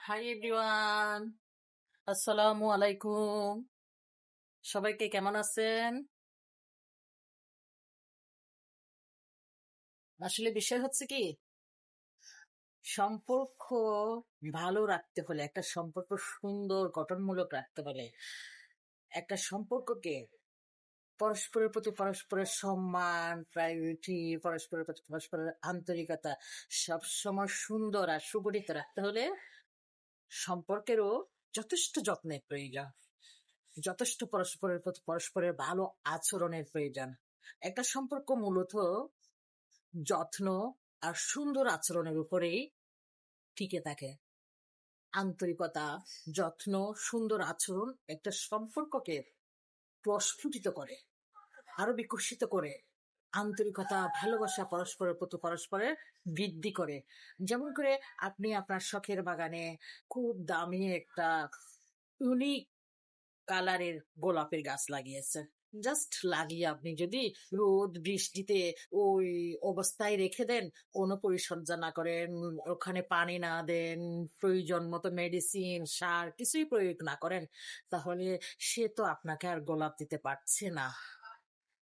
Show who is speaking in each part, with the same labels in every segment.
Speaker 1: Hi everyone, আসসালামু আলাইকুম। সবাইকে কেমন আছেন? আসলে বিষয় হচ্ছে কি, সম্পর্ক ভালো রাখতে হলে, একটা সম্পর্ক সুন্দর গঠনমূলক রাখতে হলে, একটা সম্পর্ককে পরস্পরের প্রতি পরস্পরের সম্মান, প্রায়োরিটি, পরস্পরের প্রতি পরস্পরের আন্তরিকতা সবসময় সুন্দর আর সুগঠিত রাখতে হলে সম্পর্কেরও যথেষ্ট যত্নের প্রয়োজন, যথেষ্ট পরস্পরের প্রতি পরস্পরের ভালো আচরণের প্রয়োজন। একটা সম্পর্ক মূলত যত্ন আর সুন্দর আচরণের উপরেই টিকে থাকে। আন্তরিকতা, যত্ন, সুন্দর আচরণ একটা সম্পর্ককে প্রস্ফুটিত করে, আরো বিকশিত করে। আন্তরিকতা, ভালোবাসা পরস্পরের প্রতি পরস্পরের বৃদ্ধি করে। যেমন করে আপনি আপনার শখের বাগানে খুব দামি একটা ইউনিক কালারের গোলাপের গাছ লাগিয়েছেন। জাস্ট লাগিয়ে আপনি যদি রোদ বৃষ্টিতে ওই অবস্থায় রেখে দেন, কোনো পরিচর্যা না করেন, ওখানে পানি না দেন, প্রয়োজন মতো মেডিসিন, সার কিছুই প্রয়োগ না করেন, তাহলে সে তো আপনাকে আর গোলাপ দিতে পারছে না।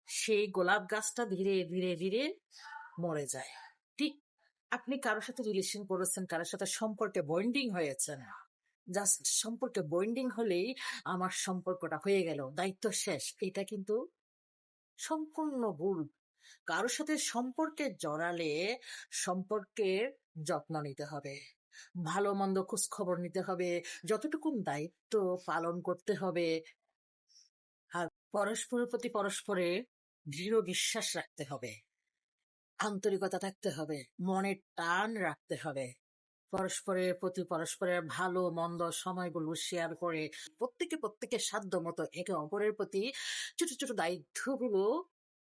Speaker 1: সেই গোলাপ গাছটা ধীরে ধীরে ধীরে মরে যায়। ঠিক আপনি কারোর সাথে রিলেশন করেছেন, কারোর সাথে সম্পর্কে বন্ডিং হয়েছেন, জাস্ট সম্পর্কে বন্ডিং হলেই আমার সম্পর্কটা হয়ে গেল, দায়িত্ব শেষ, এটা কিন্তু সম্পূর্ণ ভুল। কারোর সাথে সম্পর্কে জড়ালে সম্পর্কের যত্ন নিতে হবে, ভালো মন্দ খোঁজ খবর নিতে হবে, যতটুকু দায়িত্ব পালন করতে হবে। আর পরস্পরের প্রতি পরস্পরের দৃঢ় বিশ্বাস রাখতে হবে, আন্তরিকতা থাকতে হবে, মনের টান রাখতে হবে। পরস্পরের প্রতি পরস্পরের ভালো মন্দ সময়গুলো শেয়ার করে প্রত্যেকের সাধ্য মতো একে অপরের প্রতি ছোট ছোট দায়িত্বগুলো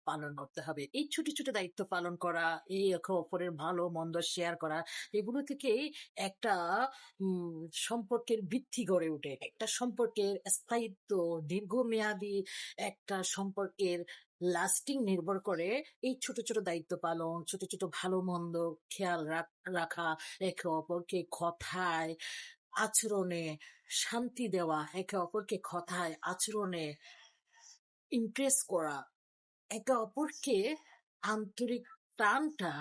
Speaker 1: পালন করতে হবে। এই ছোট ছোট দায়িত্ব পালন করা, এই একে অপরের ভালো মন্দ শেয়ার করা, এগুলো থেকেই একটা সম্পর্কের ভিত্তি গড়ে ওঠে। একটা সম্পর্কের স্থায়িত্ব, দীর্ঘমেয়াদী একটা সম্পর্কের লাস্টিং নির্ভর করে এই ছোট ছোট দায়িত্ব পালন, ছোট ছোট ভালো মন্দ খেয়াল রাখা, একে অপরকে কথায় আচরণে শান্তি দেওয়া, একে অপরকে কথায় আচরণে ইমপ্রেস করা, একে অপরকে আন্তরিক টানটা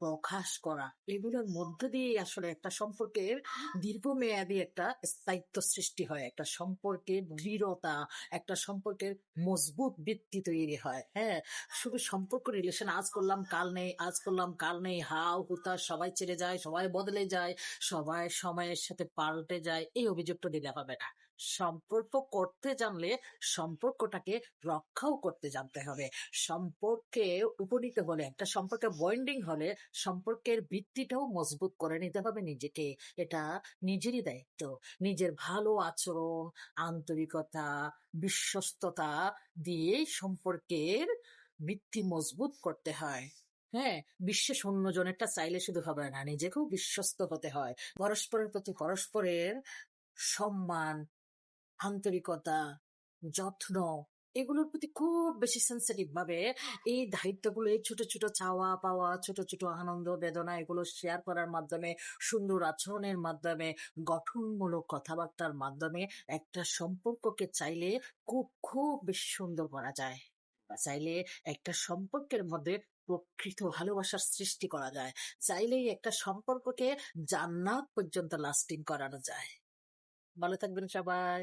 Speaker 1: প্রকাশ করা, এগুলোর মধ্য দিয়ে আসলে একটা সম্পর্কের দীর্ঘমেয়াদী একটা স্থায়িত্ব সৃষ্টি হয়, একটা সম্পর্কের দৃঢ়তা, একটা সম্পর্কের মজবুত ভিত্তি তৈরি হয়। হ্যাঁ, শুধু সম্পর্ক রিলেশন আজ করলাম কাল নেই, আজ করলাম কাল নেই, হাও হুতাশ, সবাই ছেড়ে যায়, সবাই বদলে যায়, সবাই সময়ের সাথে পাল্টে যায়, এই অভিযোগটা দিলে হবে না। সম্পর্ক করতে জানলে সম্পর্কটাকে রক্ষাও করতে জানতে হবে। সম্পর্কে উপনীত হলে, একটা সম্পর্কে বন্ডিং হলে সম্পর্কের ভিত্তিটাও মজবুত করে নিতে হবে নিজেকে। এটা নিজেরই দায়িত্ব। নিজের ভালো আচরণ, আন্তরিকতা, বিশ্বস্ততা দিয়ে সম্পর্কের ভিত্তি মজবুত করতে হয়। হ্যাঁ, বিশ্বাস অন্যজনেরটা চাইলে শুধু হবে না, নিজেকেও বিশ্বস্ত হতে হয়। পরস্পরের প্রতি পরস্পরের সম্মান, আন্তরিকতা, যত্ন, এগুলোর প্রতি খুব বেশি সেন্সিটিভ ভাবে এই দায়িত্বগুলো, এই ছোট ছোট চাওয়া পাওয়া, ছোট ছোট আনন্দ বেদনা, এগুলো শেয়ার করার মাধ্যমে, সুন্দর আচরণের মাধ্যমে, গঠনমূলক কথাবার্তার মাধ্যমে একটা সম্পর্ককে চাইলে খুব খুব বেশি সুন্দর করা যায়। চাইলে একটা সম্পর্কের মধ্যে প্রকৃত ভালোবাসার সৃষ্টি করা যায়। চাইলেই একটা সম্পর্ককে জান্নাত পর্যন্ত লাস্টিং করানো যায়। ভালো থাকবেন সবাই।